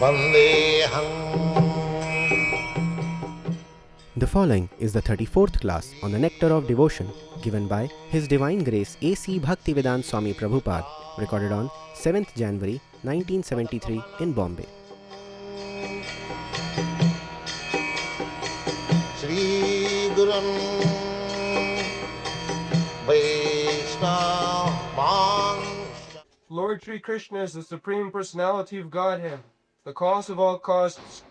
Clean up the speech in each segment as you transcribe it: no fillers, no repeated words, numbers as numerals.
The following is the 34th class on the Nectar of Devotion given by His Divine Grace A.C. Bhakti-Vedanta Swami Prabhupada, recorded on 7th January 1973 in Bombay. Shri Gurum Vaishnava. Lord Sri Krishna is the Supreme Personality of Godhead, the cause of all causes,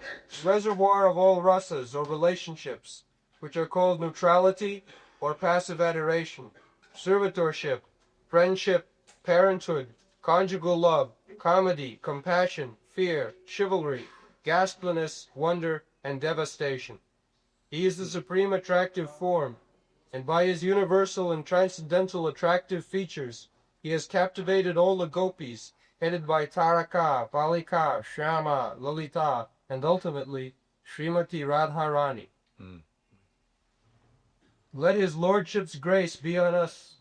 reservoir of all rasas or relationships, which are called neutrality or passive adoration, servitorship, friendship, parenthood, conjugal love, comedy, compassion, fear, chivalry, ghastliness, wonder, and devastation. He is the supreme attractive form, and by his universal and transcendental attractive features, he has captivated all the gopis, headed by Taraka, Balika, Shyama, Lalita, and ultimately Srimati Radharani. Let his lordship's grace be on us.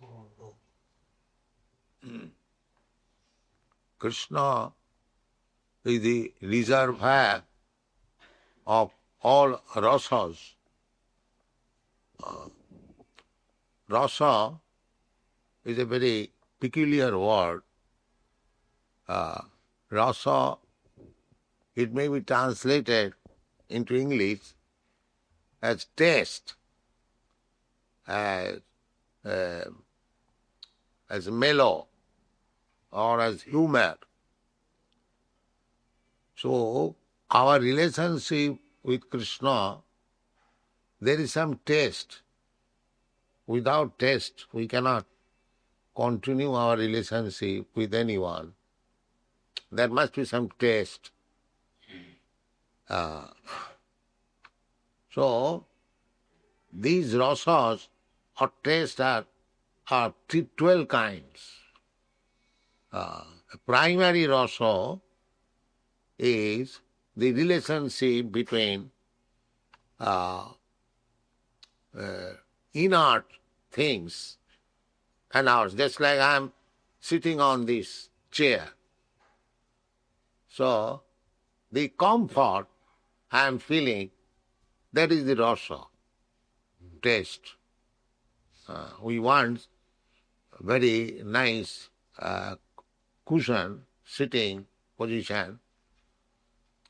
Krishna is the reservoir of all rasas. Rasa is a very peculiar word. Rasa, it may be translated into English as taste, as mellow, or as humor. So, our relationship with Krishna, there is some taste. Without taste, we cannot continue our relationship with anyone. There must be some taste. So, these rasas or taste are 12 kinds. Primary rasa is the relationship between inert things and ours. Just like I am sitting on this chair. So, the comfort I am feeling, that is the rasa, taste. We want very nice cushion, sitting position.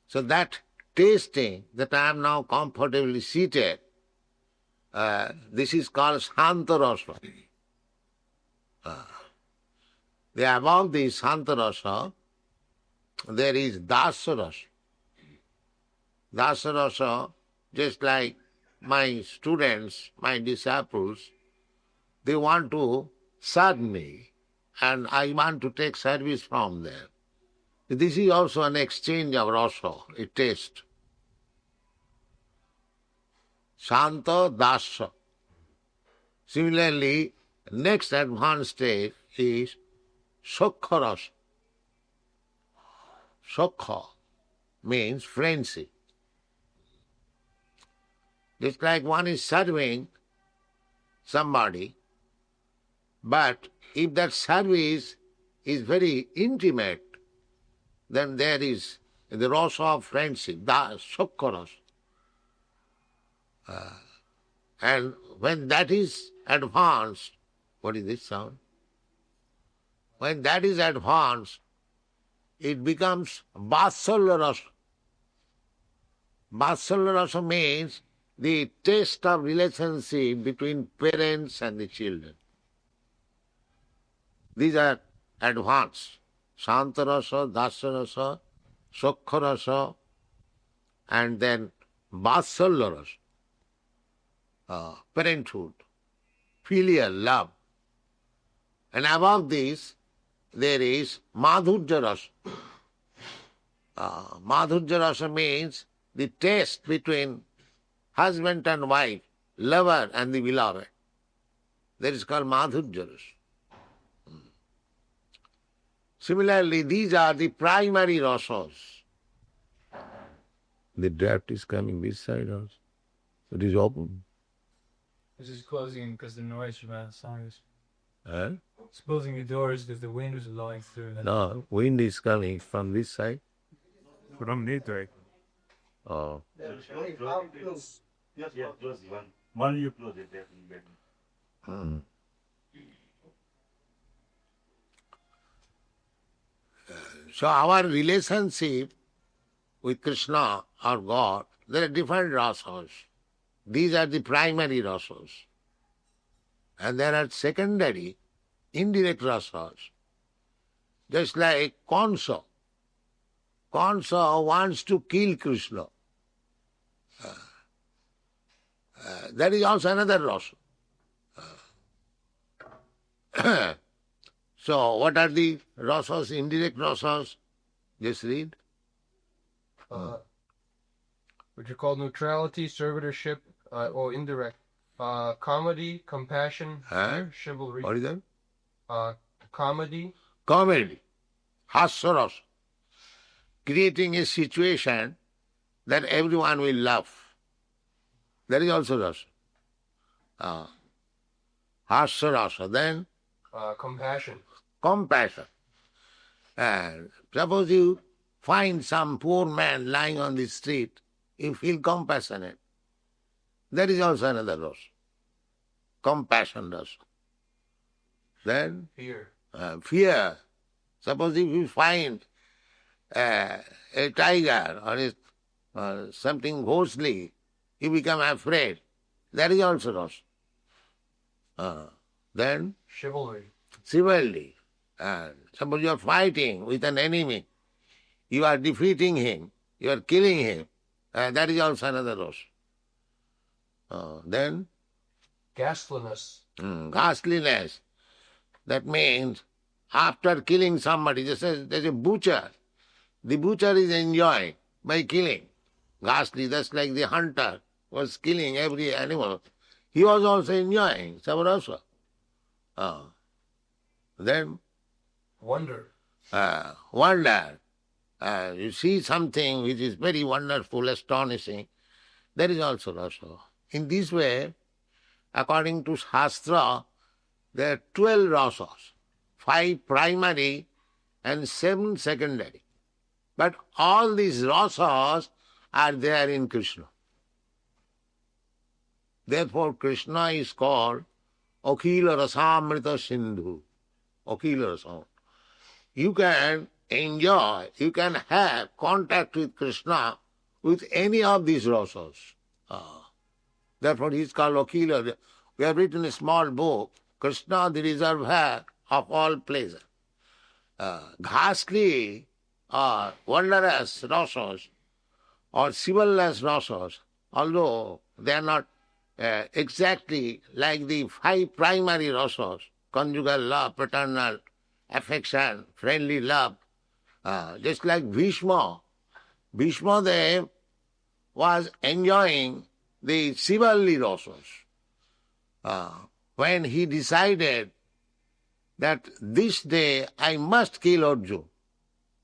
So that tasting, that I am now comfortably seated, this is called Shanta Rasa. Above the Shanta Rasa, there is Dasa Rasa. Dasa Rasa, just like my students, my disciples, they want to serve me and I want to take service from them. This is also an exchange of rasa, a taste. Shanta Dasa. Similarly, next advanced stage is Sukha Rasa. Sukha means friendship. Just like one is serving somebody, but if that service is very intimate, then there is the rasa of friendship, the Sukha Rasa. And when that is advanced, what is this sound? When that is advanced, it becomes Vatsalya Rasa. Vatsalya Rasa means the taste of relationship between parents and the children. These are advanced. Shanta Rasa, Dasa Rasa, Sukha Rasa, and then Vatsalya Rasa. Parenthood, filial love. And above this, there is Madhurya Rasa. Madhurya Rasa means the taste between husband and wife, lover and the beloved. That is called Madhurya Rasa. Similarly, these are the primary rasas. The draft is coming this side also. It is open. This is closing because the noise from outside is. Huh? It's closing the doors because the wind was blowing through. No, wind is coming from this side. From Nidra. Oh. Yes, close one. One you close it there. Hmm. So our relationship with Krishna or God, there are different rasas. These are the primary rasas. And there are secondary, indirect rasas. Just like Kansa. Kansa wants to kill Krishna. That is also another rasa. So what are the rasas, indirect rasas? Just read. Which are called neutrality, servitorship, or indirect. Comedy, compassion, And chivalry. what is that? Comedy, Comedy. Hasya rasa. Creating a situation that everyone will laugh. That is also rasa. Hasya rasa. Then compassion. compassion. And suppose you find some poor man lying on the street, you feel compassionate. That is also another rasa. Compassion rasa. Then Fear. Fear. Suppose if you find a tiger or something ghostly, you become afraid. That is also rasa. Then Chivalry. chivalry. Suppose you are fighting with an enemy, you are defeating him, you are killing him, that is also another rasa. Then Ghastliness. ghastliness. That means after killing somebody, there's a butcher. The butcher is enjoying by killing. Ghastly, that's like the hunter was killing every animal. He was also enjoying some rasa. Then Wonder. wonder. You see something which is very wonderful, astonishing. That is also rasa. In this way, according to Shastra, there are 12 rasas, 5 primary and 7 secondary. But all these rasas are there in Krishna. Therefore, Krishna is called Akhila Rasamrita Sindhu. Akhila Rasam. You can enjoy, you can have contact with Krishna with any of these rasas. Therefore, he is called Akhila. We have written a small book, Krishna, the reservoir of all pleasure. Ghastly or wondrous rasas or chivalrous rasas, although they are not exactly like the 5 primary rasas, conjugal love, paternal affection, friendly love, just like Bhishma. Bhishma Dev was enjoying the chivalry rasas. When he decided that this day I must kill Arjuna,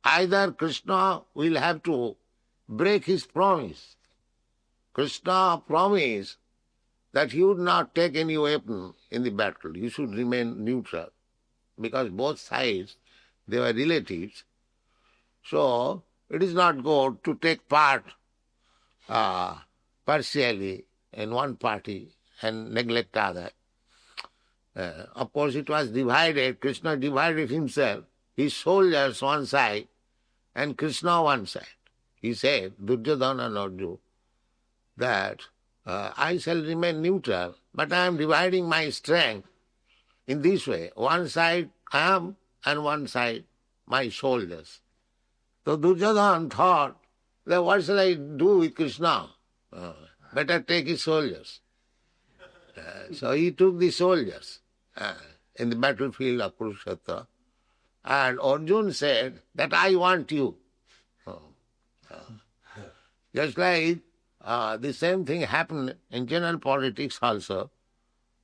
either Krishna will have to break his promise. Krishna promised that he would not take any weapon in the battle. He should remain neutral, because both sides, they were relatives. So it is not good to take part partially in one party and neglect other. Of course, it was divided. Krishna divided himself, his soldiers one side and Krishna one side. He said, Duryodhana and Arjuna, that I shall remain neutral, but I am dividing my strength in this way. One side I am and one side my soldiers. So Duryodhana thought, that what shall I do with Krishna? Better take his soldiers. So he took the soldiers in the battlefield of Kurukshetra. And Arjuna said that I want you. Just like the same thing happened in general politics also.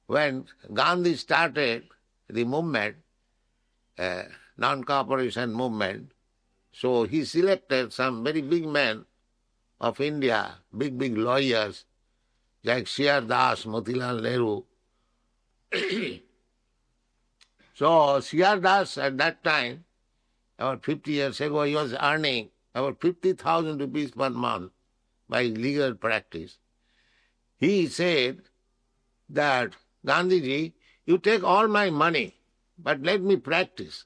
When Gandhi started the movement, non-cooperation movement, so he selected some very big men of India, big lawyers, like Sir Das, Motilal Nehru. So Sir Das at that time, about 50 years ago, he was earning about 50,000 rupees per month by legal practice. He said that, Gandhiji, you take all my money, but let me practice.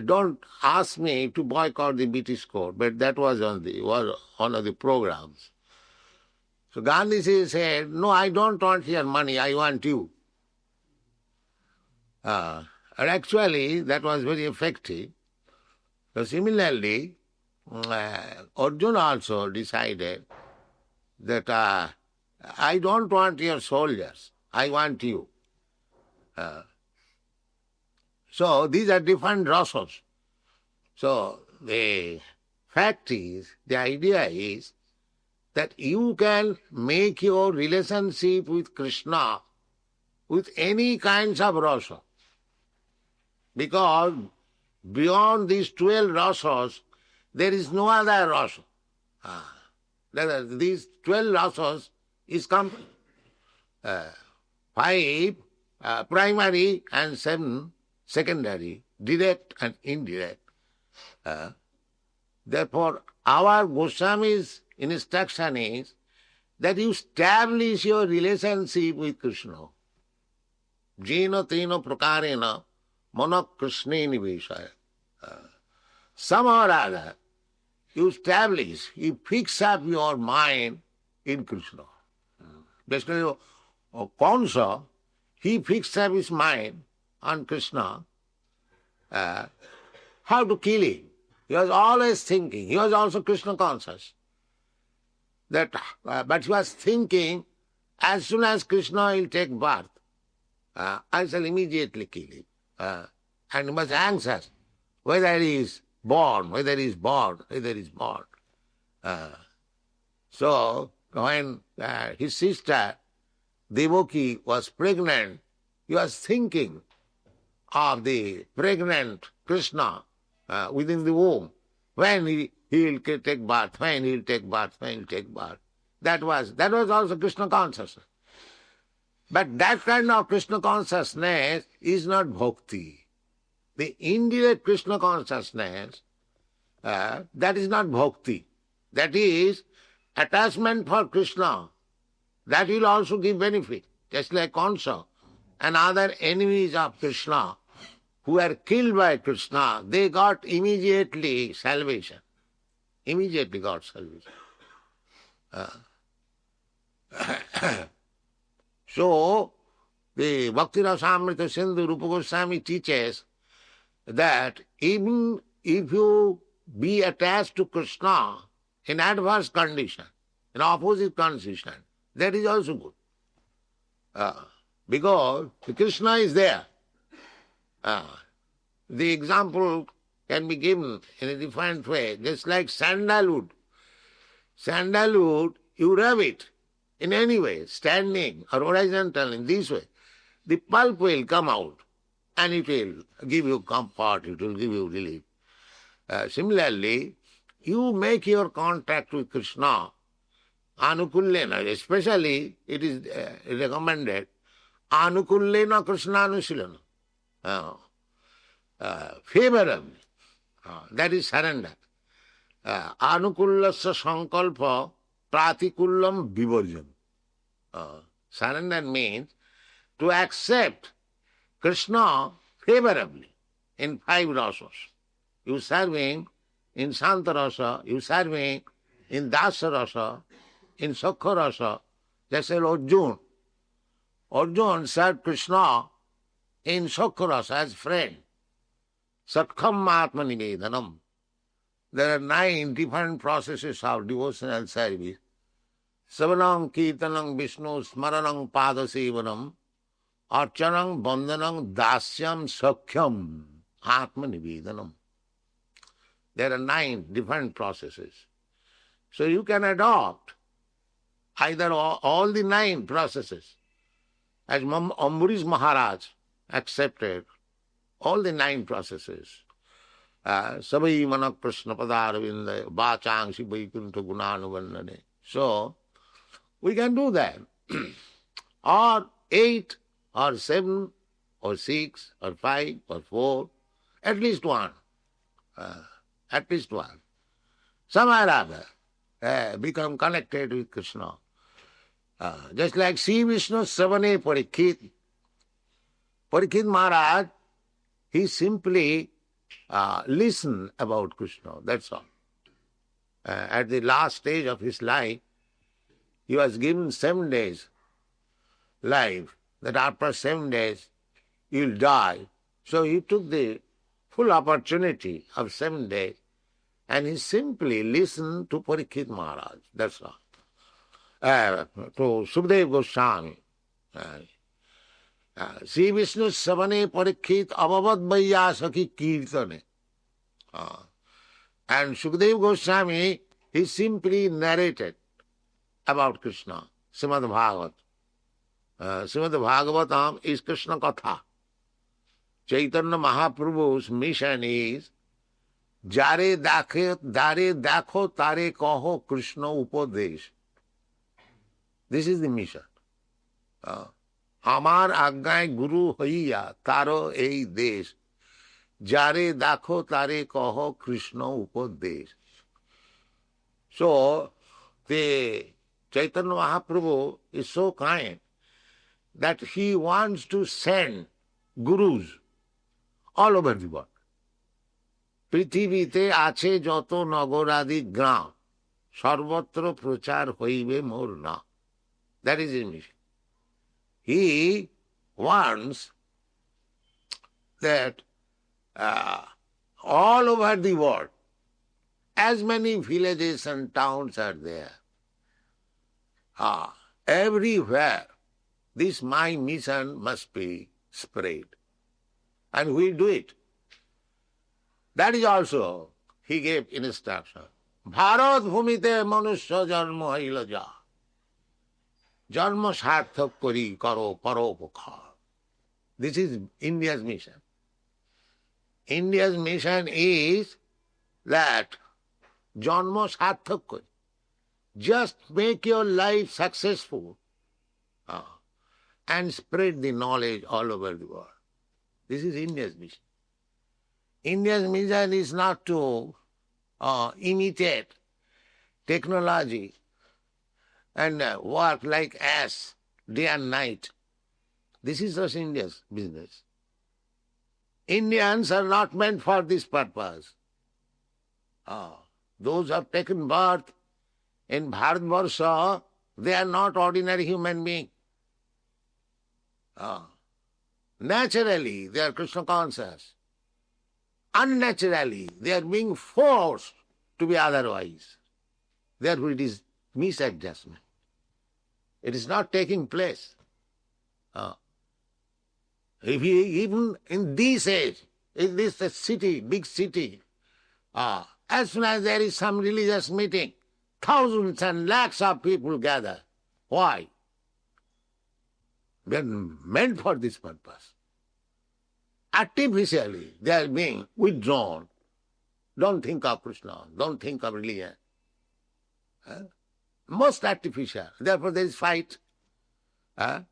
Don't ask me to boycott the British court, but that was one of the programs. So Gandhiji said, no, I don't want your money, I want you. And actually, that was very effective. So similarly, Arjuna also decided that I don't want your soldiers, I want you. So these are different rasas. So the fact is, the idea is that you can make your relationship with Krishna with any kinds of rasa. Because beyond these 12 rasas, there is no other rasa. These 12 rasas is complete. 5 primary and 7 secondary, direct and indirect. Therefore, our Goswami's instruction is that you establish your relationship with Krishna. Jena tena prakarena mana Krishne niveshaya. Somehow or other, you establish, you fix up your mind in Krishna. Basically, Kansa, he fixed up his mind on Krishna, how to kill him. He was always thinking, he was also Krishna conscious. But he was thinking, as soon as Krishna will take birth, I shall immediately kill him. And he was anxious, whether he is born, whether he is born, whether he is born. So, when his sister Devaki was pregnant, he was thinking of the pregnant Krishna within the womb. When he will take birth, when he will take birth, when he will take birth. That was also Krishna consciousness. But that kind of Krishna consciousness is not bhakti. The indirect Krishna consciousness, that is not bhakti. That is attachment for Krishna. That will also give benefit. Just like Kansa and other enemies of Krishna who were killed by Krishna, they got immediately salvation. Immediately got salvation. So, the Bhakti-Rasa Sindhu Rupa Goswami teaches that even if you be attached to Krishna in adverse condition, in opposite condition, that is also good. Because Krishna is there. The example can be given in a different way, just like sandalwood. Sandalwood, you rub it in any way, standing or horizontal in this way. The pulp will come out and it will give you comfort, it will give you relief. Similarly, you make your contact with Krishna anukullena, especially it is recommended anukullena Krishnanusilana. Favorably. That is surrender. Anukullasya sankalpa pratikullam vivarjan. Surrender means to accept Krishna favorably in 5 rasas. You serve him in Santa Rasa, you serve him in Dasa Rasa, in Sakha Rasa. Just like Arjuna. Arjuna served Krishna in Sakha Rasa as friend. Satkam Atma Nivedanam. There are 9 different processes of devotional service. Savanam Kirtanam Vishnu Smaranam Padasevanam Archanam Bandhanam Dasyam Sakhyam Atma Nivedanam. There are 9 different processes. So you can adopt either all the 9 processes. As Ambarish Maharaj accepted all the 9 processes. Sabai manak prashna padaravinda bachangsi vaikuntha gunanuvannane. So, we can do that. Or 8, or 7, or 6, or 5, or 4, at least one. at least one. Somehow or other, become connected with Krishna. Just like Sri Vishnu Savane Parikshit. Parikshit Maharaj, he simply listened about Krishna, that's all. At the last stage of his life, he was given 7 days life, that after 7 days he will die. So he took the full opportunity of 7 days and he simply listened to Parikshit Maharaj, that's all. To Sukadeva Goswami. Sri Vishnu Savane Parikshit Abhavad Bhaya Sakhi Kirtane. And Sukadeva Goswami, he simply narrated about Krishna, Srimad Bhagavatam. Srimad Bhagavatam is Krishna Katha. Chaitanya Mahaprabhu's mission is Jare dakho tare kaho Krishna upadesh. This is the mission. Amar agnay guru hoiya taro ei desh. Jare dakho tare kaho Krishna upadesh. So, the Chaitanya Mahaprabhu is so kind that he wants to send gurus all over the world. পৃথিবীতে আছে যত নগরাদি গ্রাম সর্বত্র প্রচার হইবে মোর নাম. That is his mission. He wants that all over the world, as many villages and towns are there, everywhere this my mission must be spread. And we do it. That is also, he gave instruction. Bharat bhumite manusya janma haila ja. Janma sarthak kori karo paropokha. This is India's mission. India's mission is that janma sarthak kori. Just make your life successful and spread the knowledge all over the world. This is India's mission. India's mission is not to imitate technology and work like ass day and night. This is just India's business. Indians are not meant for this purpose. Those who have taken birth in Bharatvarsha, they are not ordinary human beings. Naturally, they are Krishna conscious. Unnaturally, they are being forced to be otherwise. Therefore, it is misadjustment. It is not taking place. Even in this age, in this city, big city, as soon as there is some religious meeting, thousands and lakhs of people gather. Why? They are meant for this purpose. Artificially, they are being withdrawn. Don't think of Krishna, don't think of religion. Most artificial. Therefore there is fight. There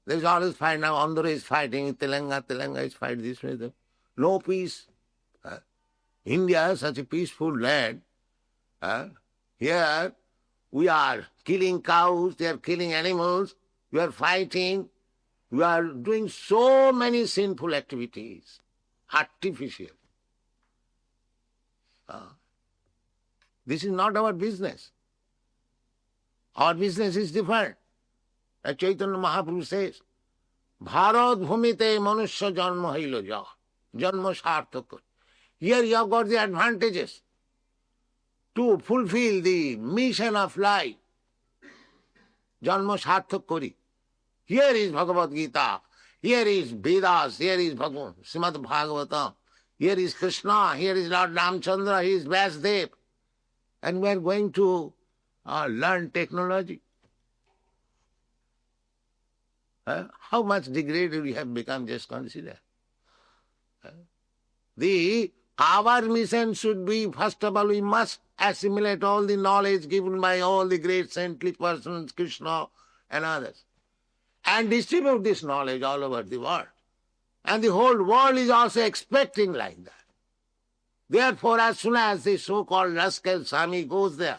is always fight. Now Andhra is fighting, Telangana is fighting this way. No peace. India is such a peaceful land. Here we are killing cows, they are killing animals, we are fighting. We are doing so many sinful activities, artificial. This is not our business. Our business is different. As Chaitanya Mahaprabhu says, Bharat bhumite manusya janma hailo ja, janma sarthak. Here you have got the advantages to fulfill the mission of life. Janma sarthak kori. Here is Bhagavad Gita, here is Vedas, here is Srimad Bhagavatam, here is Krishna, here is Lord Ramchandra, here is Vasudev. And we are going to learn technology. How much degraded we have become, just consider. Our mission should be, first of all, we must assimilate all the knowledge given by all the great saintly persons, Krishna and others, and distribute this knowledge all over the world. And the whole world is also expecting like that. Therefore, as soon as the so-called rascal Swami goes there,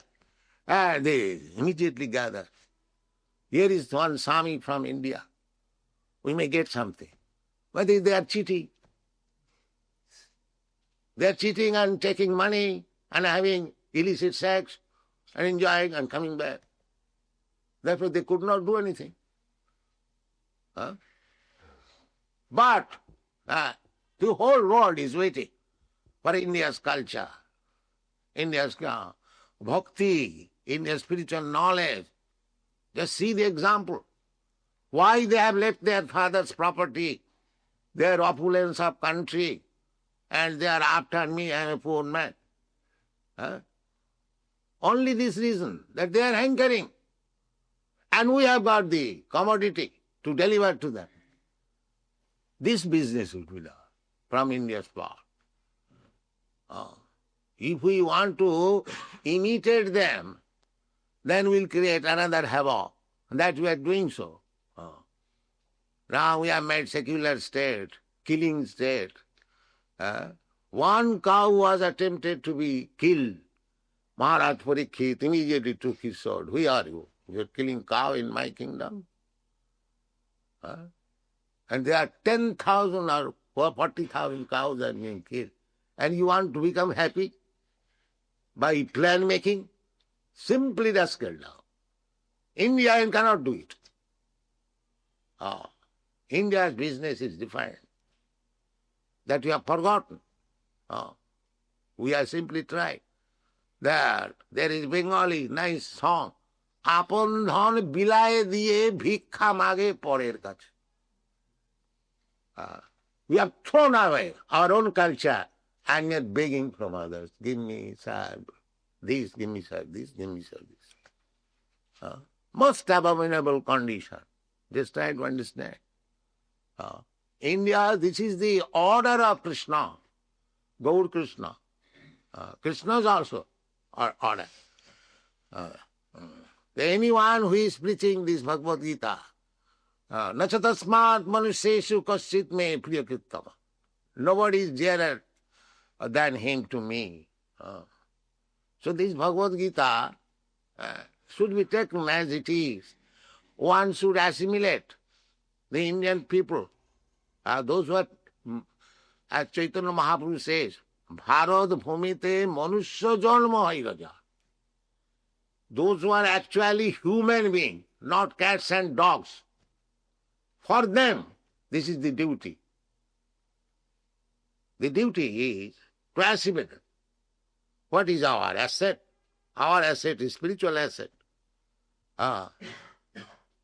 they immediately gather. Here is one Swami from India. We may get something. But they are cheating. They are cheating and taking money and having illicit sex and enjoying and coming back. Therefore, they could not do anything. Huh? But the whole world is waiting for India's culture, India's bhakti, India's spiritual knowledge. Just see the example. Why they have left their father's property, their opulence of country, and they are after me, I am a poor man. Huh? Only this reason, that they are hankering. And we have got the commodity to deliver to them. This business will be done from India's part. If we want to imitate them, then we'll create another havoc. That we are doing so. Now we have made secular state, killing state. One cow was attempted to be killed. Maharaj Parikshit immediately took his sword. Who are you? You are killing cow in my kingdom? And there are 10,000 or 40,000 cows are being killed. And you want to become happy by plan making? Simply rascal now. India cannot do it. India's business is different. That we have forgotten. We have simply tried. There is Bengali nice song. Apon dhan bilaye diye bhikkha mage porer kache. We have thrown away our own culture and yet begging from others. Give me, sir, this, give me, sir, this, give me, sir, this. Most abominable condition. Just try to understand. India, this is the order of Krishna, Gaur Krishna. Krishna's also order. Anyone who is preaching this Bhagavad Gita, Nachatasmat manusheshu kaschit me priyakrittama. Nobody is dearer than him to me. So this Bhagavad Gita should be taken as it is. One should assimilate the Indian people. Those who are, as Chaitanya Mahaprabhu says, Bharad bhumite manusya janma hai raja. Those who are actually human beings, not cats and dogs. For them, this is the duty. The duty is to assimilate. What is our asset? Our asset is spiritual asset.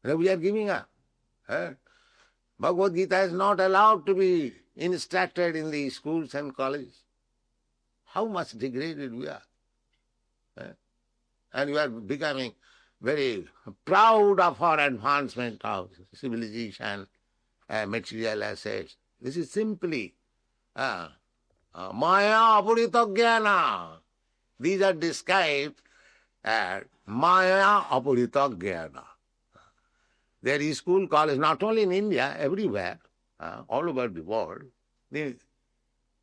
We are giving up. Bhagavad Gita is not allowed to be instructed in the schools and colleges. How much degraded we are. And we are becoming very proud of our advancement of civilization, material assets. This is simply Maya apurita jnana. These are described as Maya apurita jnana. There is school, college, not only in India, everywhere, all over the world.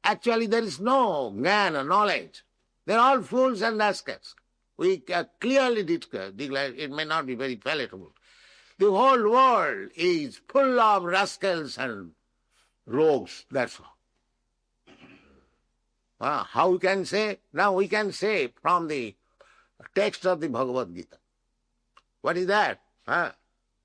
Actually, there is no jnana, knowledge. They are all fools and rascals. We clearly declare, it may not be very palatable. The whole world is full of rascals and rogues, that's all. How we can say? Now we can say from the text of the Bhagavad Gita. What is that?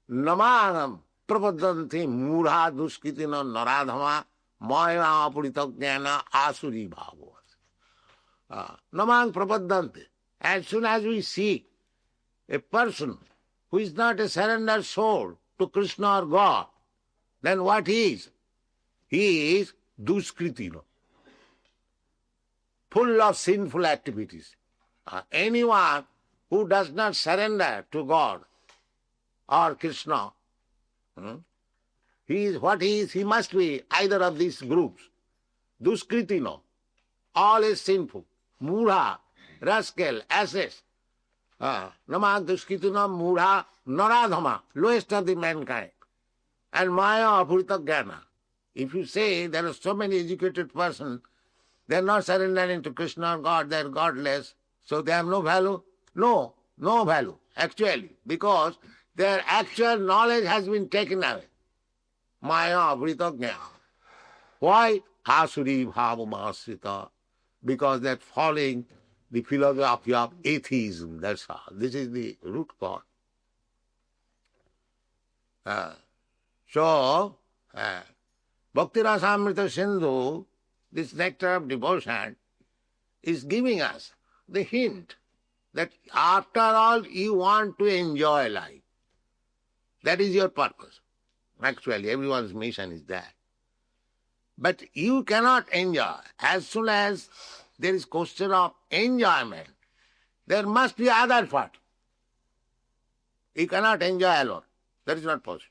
Namanam prapadanti mudha duskitina naradhama maya apurita jnana asuri bhagavas. Namang prapadanti. As soon as we see a person who is not a surrendered soul to Krishna or God, then what he is? He is duskritino, full of sinful activities. Anyone who does not surrender to God or Krishna, he is what he is. He must be either of these groups. Duskritino, all is sinful. Mudha, rascal, assess. Nama duskritino mudha naradhama, lowest of the mankind. And maya apurita jnana. If you say there are so many educated persons, They are not surrendering to Krishna or God, they are godless, so they have no value? No, no value, actually, because their actual knowledge has been taken away. Maya vritagnya. Why? Asuri bhavamasrita. Because they are following the philosophy of atheism, that's all. This is the root cause. Bhakti-Rasa Sindhu, this nectar of devotion, is giving us the hint that after all you want to enjoy life. That is your purpose. Actually, everyone's mission is that. But you cannot enjoy. As soon as there is question of enjoyment, there must be other part. You cannot enjoy alone. That is not possible.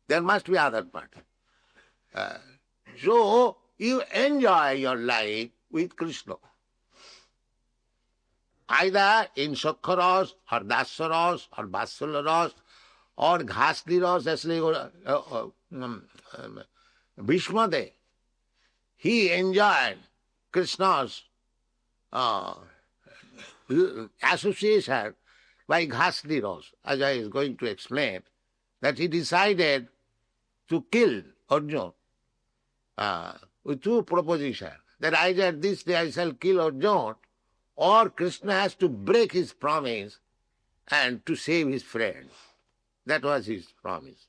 There must be other part. So you enjoy your life with Krishna. Either in Sakharas or Dasaras or Vatsalaras or Ghasliras, as Bhishmadev, he enjoyed Krishna's association by Ghasliras, as I was going to explain, that he decided to kill Arjuna with two propositions, that either this day I shall kill Arjuna, or Krishna has to break his promise and to save his friend. That was his promise.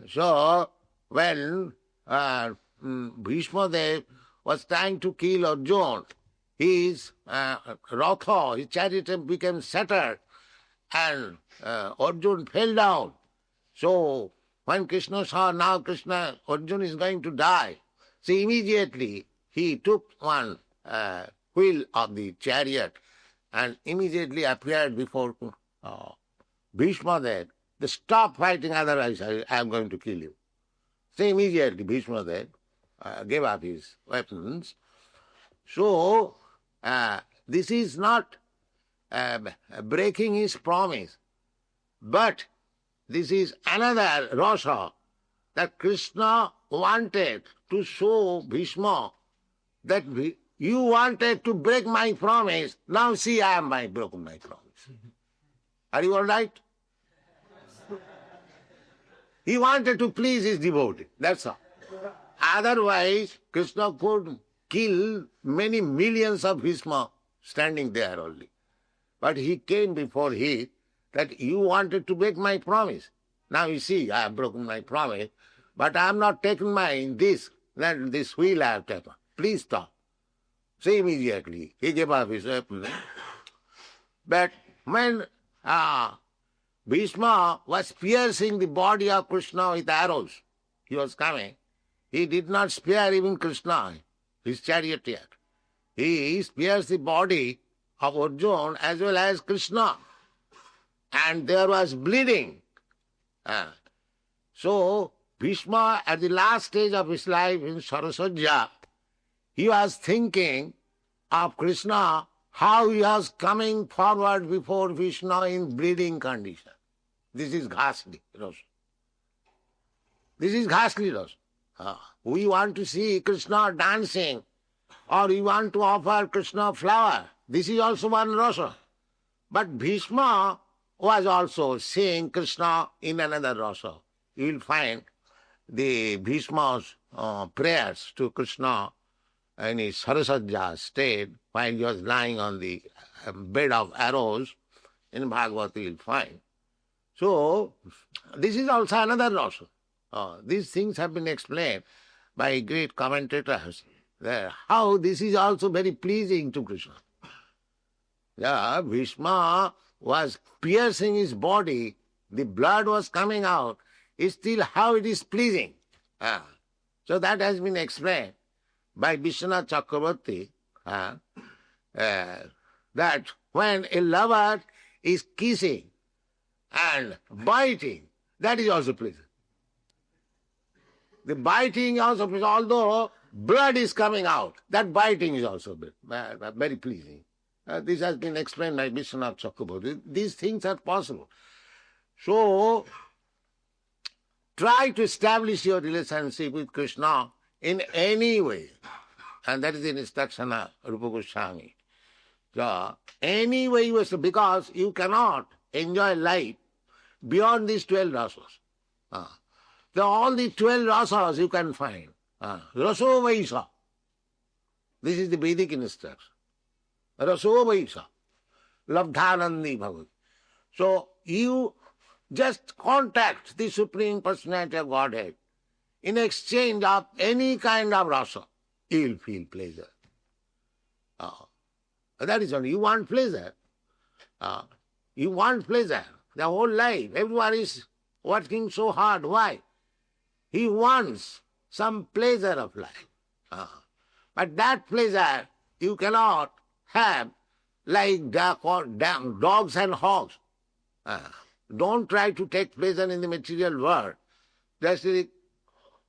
So when Bhishmadev was trying to kill Arjuna, his Ratha, his chariot became shattered and Arjuna fell down. So when Krishna saw now Arjuna is going to die, so immediately he took one wheel of the chariot and immediately appeared before Bhishmadev. They stop fighting, otherwise I am going to kill you. So immediately Bhishmadev gave up his weapons. So this is not breaking his promise, but this is another rasa that Krishna wanted to show Bhishma that you wanted to break my promise, now see I have broken my promise. Are you all right? He wanted to please his devotee, that's all. Otherwise, Krishna could kill many millions of Bhishma standing there only. But he came before he that you wanted to break my promise. Now you see, I have broken my promise, but I am not taking this wheel I have taken. Please stop. So immediately he gave up his weapon. But when Bhishma was piercing the body of Krishna with arrows, he was coming, he did not spare even Krishna, his charioteer. He pierced the body of Arjuna as well as Krishna. And there was bleeding. So Bhishma, at the last stage of his life in Sarasajya, he was thinking of Krishna, how he was coming forward before Vishnu in bleeding condition. This is ghastly rasa. This is ghastly rasa. We want to see Krishna dancing, or we want to offer Krishna flower. This is also one rasa. But Bhishma was also seeing Krishna in another rasa. You will find the Bhishma's prayers to Krishna in his Sarasajya state while he was lying on the bed of arrows. In Bhagavad you will find. So, this is also another rasa. These things have been explained by great commentators, that how this is also very pleasing to Krishna. Yeah, Bhishma was piercing his body, the blood was coming out, still how it is pleasing. So that has been explained by Vishwanath Chakravarti, that when a lover is kissing and biting, that is also pleasing. The biting also, although blood is coming out, that biting is also very pleasing. This has been explained by Vishwanath Chakravarti. These things are possible. So, try to establish your relationship with Krishna in any way. And that is the instruction of Rupa Goswami. So, any way you have, because you cannot enjoy life beyond these 12 rasas. All the 12 rasas you can find. Raso Vaisa. This is the Vedic instruction. Raso Vaisa. Labdhanandi Bhagavad. So you just contact the Supreme Personality of Godhead. In exchange of any kind of rasa, you will feel pleasure. That is only. You want pleasure. You want pleasure. The whole life, everyone is working so hard. Why? He wants some pleasure of life. But that pleasure you cannot have like dogs and hogs. Don't try to take pleasure in the material world. Just the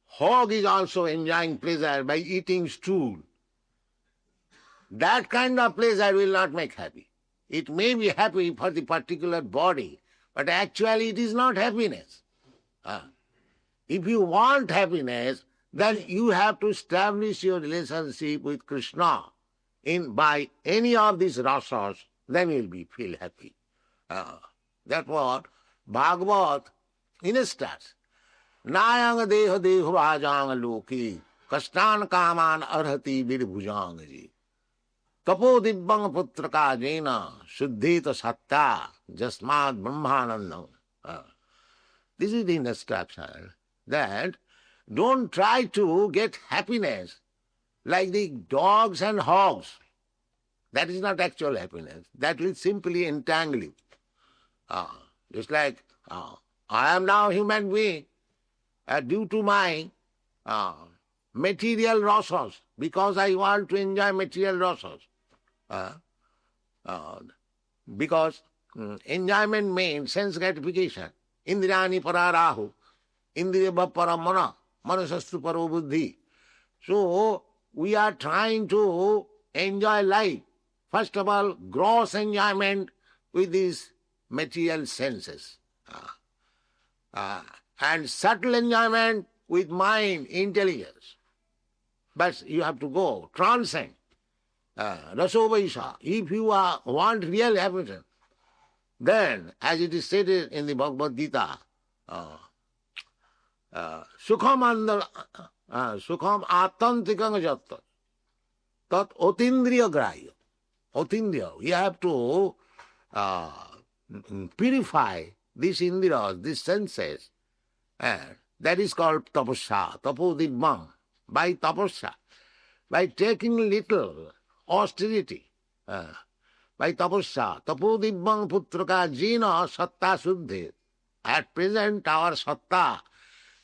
hog is also enjoying pleasure by eating stool. That kind of pleasure will not make happy. It may be happy for the particular body, but actually it is not happiness. If you want happiness, then you have to establish your relationship with Krishna by any of these rasas, then you will feel happy. That's what Bhagavad instructs. Nayang deha deho vajang loki kastan kaman arhati virbhujang ji. Tapo dibbang putraka jena shuddhita satta jasmad brahmanandam. This is the instruction that don't try to get happiness like the dogs and hogs. That is not actual happiness. That will simply entangle you. Just like I am now human being due to my material rasas, because I want to enjoy material rasas. Because enjoyment means sense gratification. Indriyani pararahu, indriya paramana, manasastu paro buddhi. So we are trying to enjoy life. First of all, gross enjoyment with these material senses. And subtle enjoyment with mind, intelligence. But you have to go, transcend. Raso Vaisa. If you want real happiness, then, as it is stated in the Bhagavad Gita, sukham atantikang jatta tat otindriya grahya. Otindriya. You have to purify these indriyas, these senses. That is called tapasya, tapodibbam. By tapasya, by taking little austerity, by tapasya, tapodibbam putraka jina satta suddhi. At present our satta,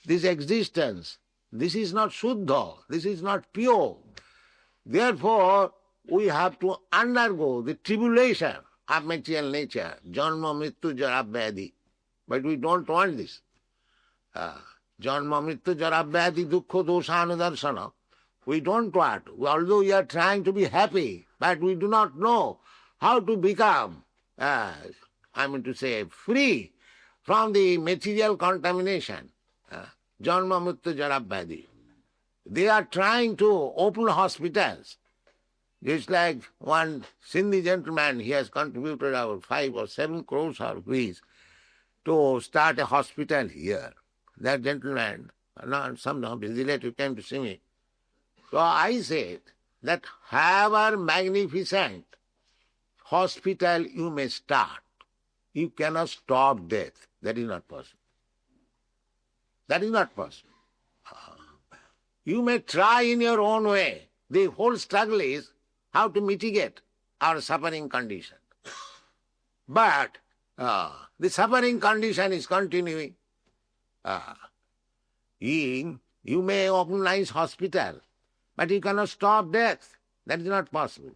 this existence, this is not shuddha, this is not pure. Therefore, we have to undergo the tribulation of material nature, janma mrityu jara vyadhi. But we don't want this. Janma mrityu jara vyadhi dukkha dosanudarsana. We don't want. Although we are trying to be happy, but we do not know how to become, free from the material contamination. Janma mrityu jara vyadhi. They are trying to open hospitals. Just like one Sindhi gentleman, he has contributed about 5 or 7 crores of rupees to start a hospital here. That gentleman, somehow his relative came to see me. So I said that however magnificent hospital you may start, you cannot stop death. That is not possible. That is not possible. You may try in your own way. The whole struggle is how to mitigate our suffering condition. But the suffering condition is continuing. You may open nice hospital, but you cannot stop death. That is not possible.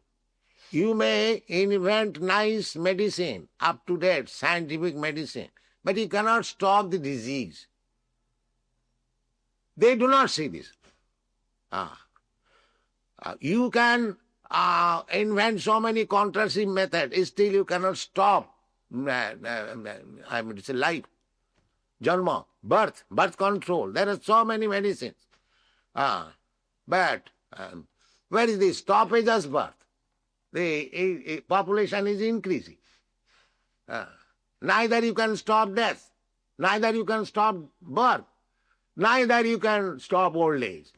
You may invent nice medicine, up-to-date scientific medicine, but you cannot stop the disease. They do not see this. You can invent so many contraceptive methods, still you cannot stop it's a life. Janma, birth control. There are so many medicines. But where is the stoppage of birth? The population is increasing. Neither you can stop death, neither you can stop birth, neither you can stop old age.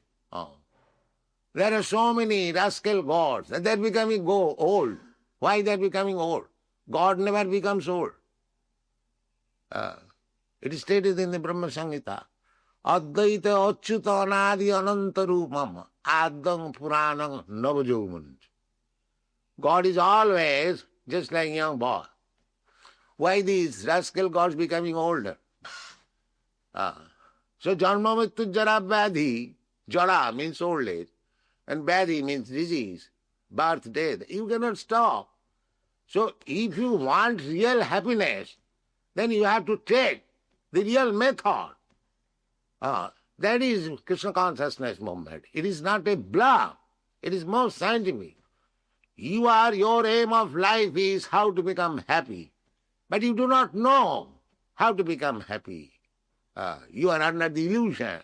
There are so many rascal gods that they're becoming old. Why they're becoming old? God never becomes old. It is stated in the Brahma Samhita, Advaita Achyuta Anadi Ananta Rupam Adang Puranam Navajauman. God is always just like a young boy. Why these rascal gods becoming older? So Janma Mrityu Jara Vyadhi, Jara means old age, and Vyadhi means disease, birth, death. You cannot stop. So if you want real happiness, then you have to take the real method. That is Krishna consciousness movement. It is not a bluff. It is more scientific. Your aim of life is how to become happy. But you do not know how to become happy. You are under the illusion.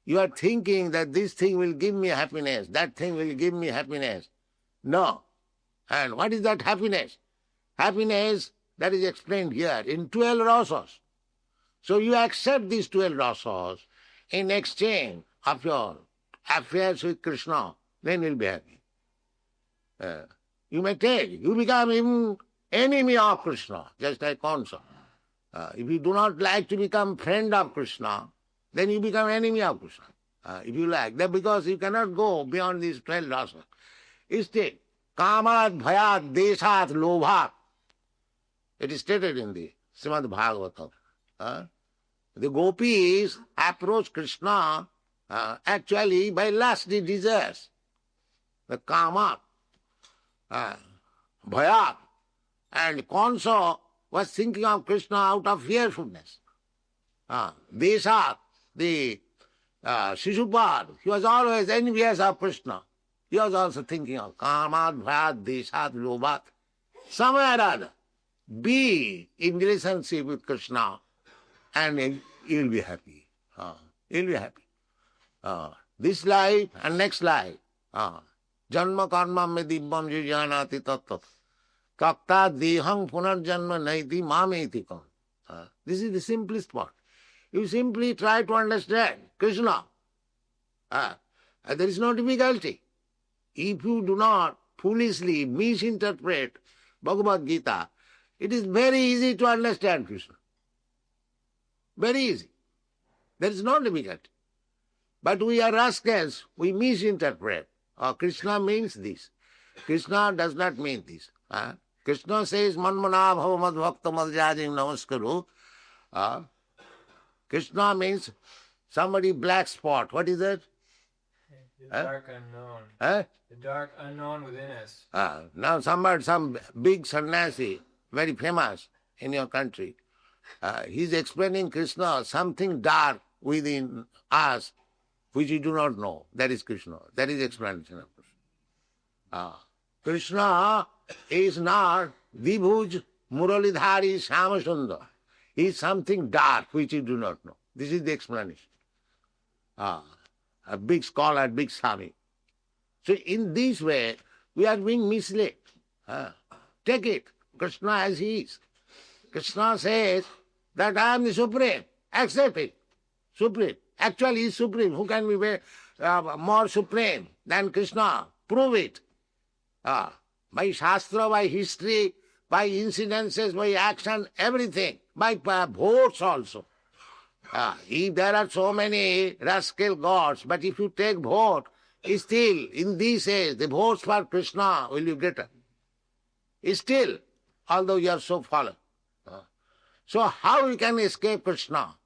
You are thinking that this thing will give me happiness, that thing will give me happiness. No. And what is that happiness? Happiness, that is explained here in 12 rasas. So you accept these 12 rasas in exchange of your affairs with Krishna, then you'll be happy. You may take, you become even enemy of Krishna, just like Kansa. If you do not like to become friend of Krishna, then you become enemy of Krishna. If you like, that because you cannot go beyond these 12 rasas. Instead, kamat, bhayat, deshat, lobhat. It is stated in the Srimad Bhagavatam. The gopis approach Krishna actually by lustful desires. The kamat, bhayat, and Kansa was thinking of Krishna out of fearfulness. Deshat, the Shishupad, he was always envious of Krishna. He was also thinking of kamat, bhayat, deshat, lobhat. Somewhere or other, be in relationship with Krishna and you'll be happy. You'll be happy. This life and next life. Janma karma me dibbam jijanati tattat. Takta dehang punarjanma naiti mameti kam. This is the simplest part. You simply try to understand Krishna. There is no difficulty. If you do not foolishly misinterpret Bhagavad Gita, it is very easy to understand Krishna. Very easy. There is no difficulty. But we are rascals, we misinterpret. Krishna means this. Krishna does not mean this. Krishna says, Manmana bhava madbhakta madhyajim namaskaru. Krishna means somebody black spot. What is that? The dark unknown. The dark unknown within us. Now some big sannyasi, very famous in your country, he's explaining Krishna, something dark within us which we do not know. That is Krishna. That is explanation of Krishna. Krishna is not Vibhuj Muralidhari Syamasundar. He is something dark which you do not know. This is the explanation. A big scholar, big Swami. So in this way, we are being misled. Take it, Krishna as he is. Krishna says that I am the Supreme. Accept it. Supreme. Actually he is Supreme. Who can be more Supreme than Krishna? Prove it. By Shastra, by history, by incidences, by action, everything. By votes also. If there are so many rascal gods, but if you take vote, still in this age, the votes for Krishna will be greater. Still, although you are so fallen. So how you can escape Krishna?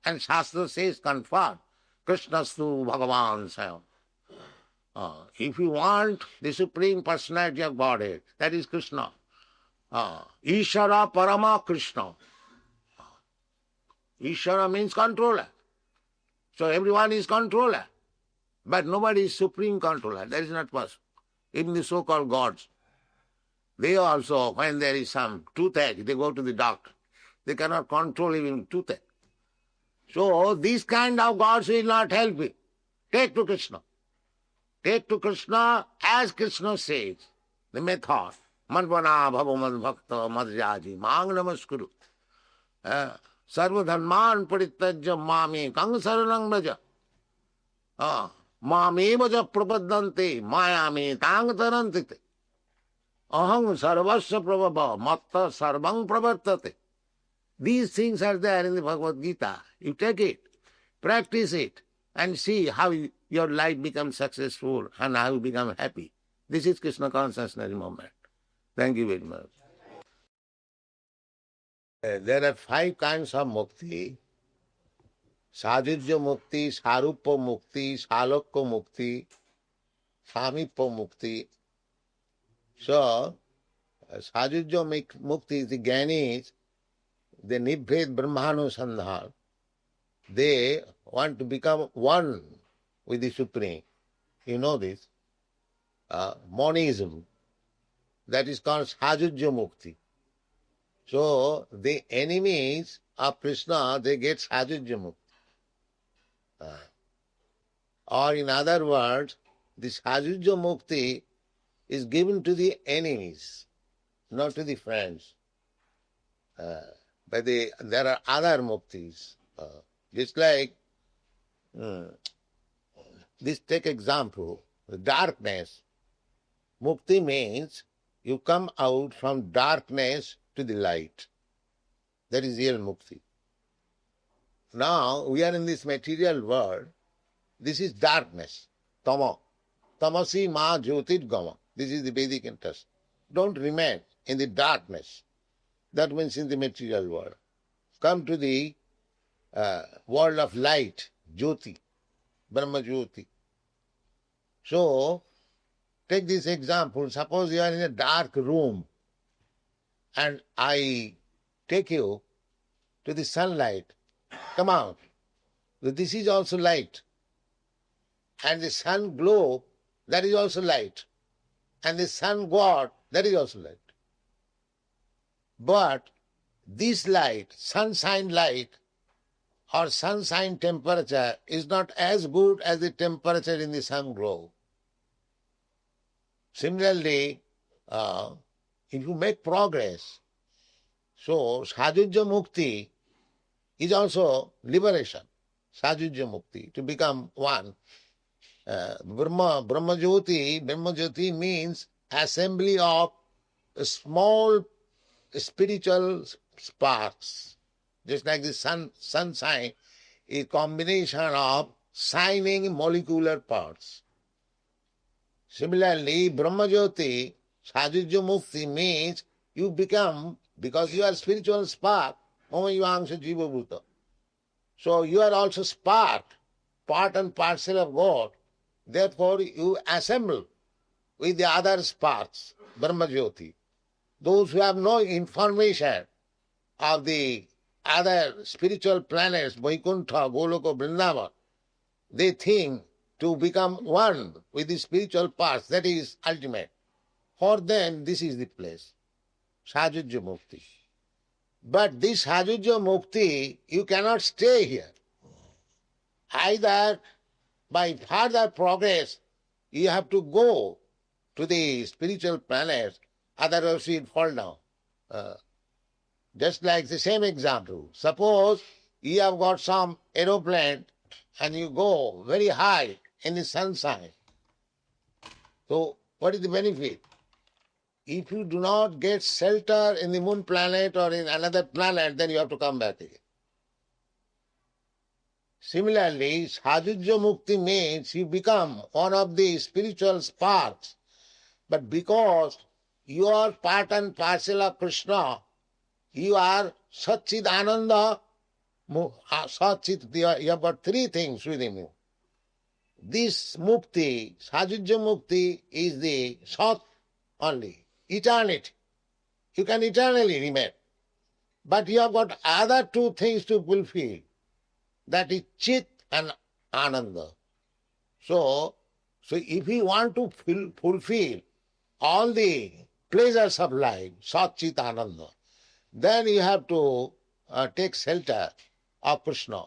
And Shastra says, confirm, Krishnastu Bhagavan Sayam. If you want the Supreme Personality of Godhead, that is Krishna. Ishara Parama Krishna. Ishara means controller. So everyone is controller. But nobody is supreme controller. That is not possible. Even the so-called gods. They also, when there is some toothache, they go to the doctor. They cannot control even toothache. So these kind of gods will not help you. Take to Krishna. Take to Krishna as Krishna says, the method. Madvana bhava madbhakta madhyaji mang namaskuru. Sarva dharman parityajya mami kang saranang braja. Mami vaja prapaddante mayami tang tarantite. Aham sarvasya prabhava matta sarvang pravartate. These things are there in the Bhagavad Gita. You take it, practice it, and see how your life becomes successful and how you become happy. This is Krishna consciousness movement. Thank you very much. There are 5 kinds of mukti. Sajujya mukti, sarupa mukti, salokya mukti, samipya mukti. So, Sajujya mukti, the Gyanis, the Nibhed Brahmanusandhan, they want to become one with the Supreme. You know this. Monism. That is called Sajujya mukti. So, the enemies of Krishna, they get Sajujya mukti. Or in other words, this Sajujya mukti is given to the enemies, not to the friends. But there are other muktis. Just like, this take example, darkness. Mukti means you come out from darkness to the light. That is real mukti. Now, we are in this material world. This is darkness, tama. Tamasi ma jyotir gama. This is the Vedic interest. Don't remain in the darkness. That means in the material world. Come to the world of light, jyoti, Brahma jyoti. So, take this example. Suppose you are in a dark room and I take you to the sunlight. Come out. This is also light. And the sun glow, that is also light. And the sun god, that is also light. But this light, sunshine light, or sunshine temperature is not as good as the temperature in the sun glow. Similarly, if you make progress, so Sajujya Mukti is also liberation. Sajujya Mukti, to become one. Brahma Jyoti means assembly of small spiritual sparks. Just like the sunshine is combination of shining molecular parts. Similarly, Brahma Jyoti, Sajujya Mukti means you become, because you are spiritual spark, Mama Yuvangsha Jiva Bhuta. So you are also spark, part and parcel of God. Therefore you assemble with the other sparks, Brahma Jyoti. Those who have no information of the other spiritual planets, Vaikuntha, Goloka, Vrindavan, they think to become one with the spiritual parts, that is ultimate. For them, this is the place, Sajujya Mukti. But this Sajujya Mukti, you cannot stay here. Either by further progress, you have to go to the spiritual planets, otherwise you will fall down. Just like the same example. Suppose you have got some aeroplane and you go very high in the sunshine. So what is the benefit? If you do not get shelter in the moon planet or in another planet, then you have to come back again. Similarly, Sajujya Mukti means you become one of the spiritual sparks. But because you are part and parcel of Krishna, you are Satchid Ananda, Satchid, you have got 3 things within you. This Mukti, Sajujya Mukti, is the Sat only, eternity. You can eternally remain. But you have got other 2 things to fulfill. That is Chit and Ananda. So if you want to fulfill all the pleasures of life, Sat Chit Ananda, then you have to take shelter of Krishna.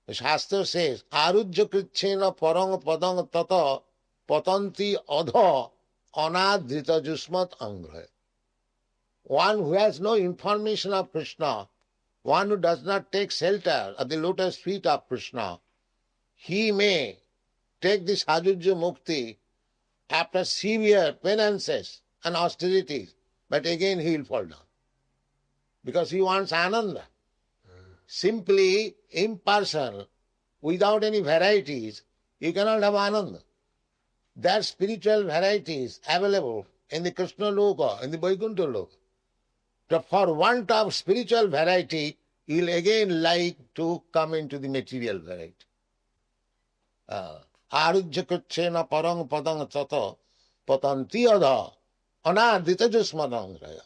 The Shastra says, Arujya Krichena Parang Padang Tata Patanti Adha Anadhrita Jusmat Angraya. One who has no information of Krishna, one who does not take shelter at the lotus feet of Krishna, he may take this Ajujya Mukti after severe penances and austerities, but again he will fall down. Because he wants Ananda. Simply impersonal, without any varieties, you cannot have Ananda. There are spiritual varieties available in the Krishna Loka, in the Vaikuntha Loka. But for want of spiritual variety, you will again like to come into the material variety. Arujya Kuchena Parang Padang Tata Patanti Adha Anadita Jusmadangraya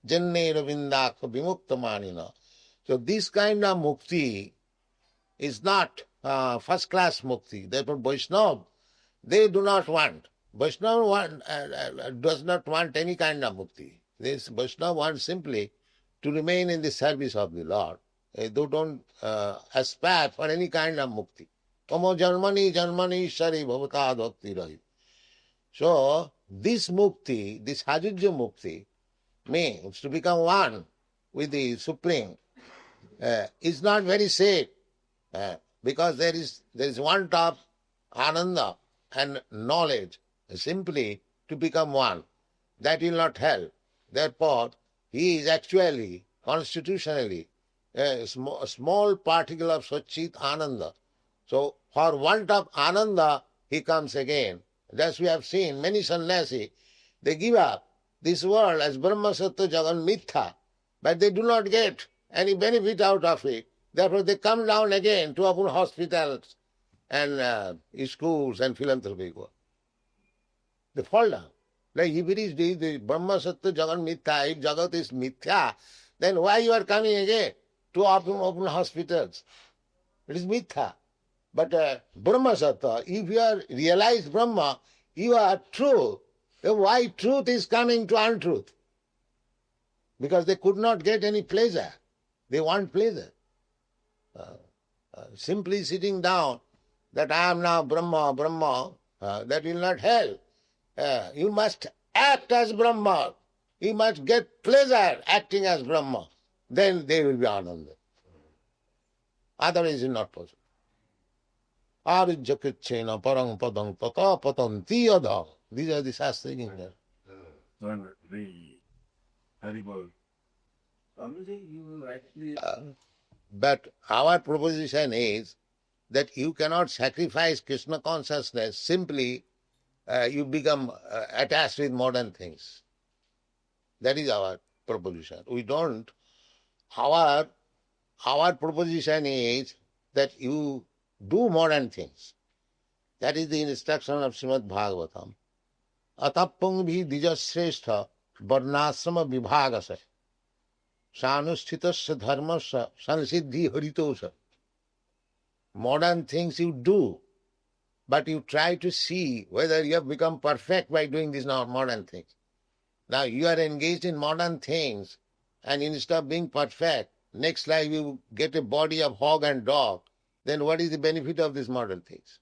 Jenne Ravindaka Vimukta Manina. So this kind of mukti is not first class mukti. Therefore Vaishnava, they do not want. Vaishnava does not want any kind of mukti. This Vaishnava wants simply to remain in the service of the Lord. They don't aspire for any kind of mukti. Kamo janmani janmani shari bhavata dhakti rahi. So this mukti, this Ajujya mukti, means to become one with the Supreme, is not very safe, because there is want of ananda and knowledge, simply to become one. That will not help. Therefore, he is actually, constitutionally, a small particle of Satchit Ananda. So, for want of Ananda, he comes again. Thus we have seen many sannyasi, they give up this world as Brahma Sattva Jagan Mithya, but they do not get any benefit out of it. Therefore they come down again to open hospitals and schools and philanthropic work. They fall down. Like if it is the Brahma Sattva Jagan Mithya, if Jagat is Mithya, then why you are coming again to open hospitals? It is Mithya. But Brahma Sattva, if you are realized Brahma, you are true. Then why truth is coming to untruth? Because they could not get any pleasure. They want pleasure. Simply sitting down that I am now Brahma, that will not help. You must act as Brahma. You must get pleasure acting as Brahma. Then there will be Ananda. Otherwise it is not possible. Arujya Krichena Parang Padang Tata Patanti Adha. These are the Shastra in there. But our proposition is that you cannot sacrifice Krishna consciousness simply you become attached with modern things. That is our proposition. We don't. Our proposition is that you do modern things. That is the instruction of Srimad Bhagavatam. Atappang bhi dijasrestha varnasrama vibhagasa sanusthitasya dharmasya sansiddhi haritosya. Modern things you do, but you try to see whether you have become perfect by doing these modern things. Now you are engaged in modern things, and instead of being perfect, next life you get a body of hog and dog, then what is the benefit of these modern things?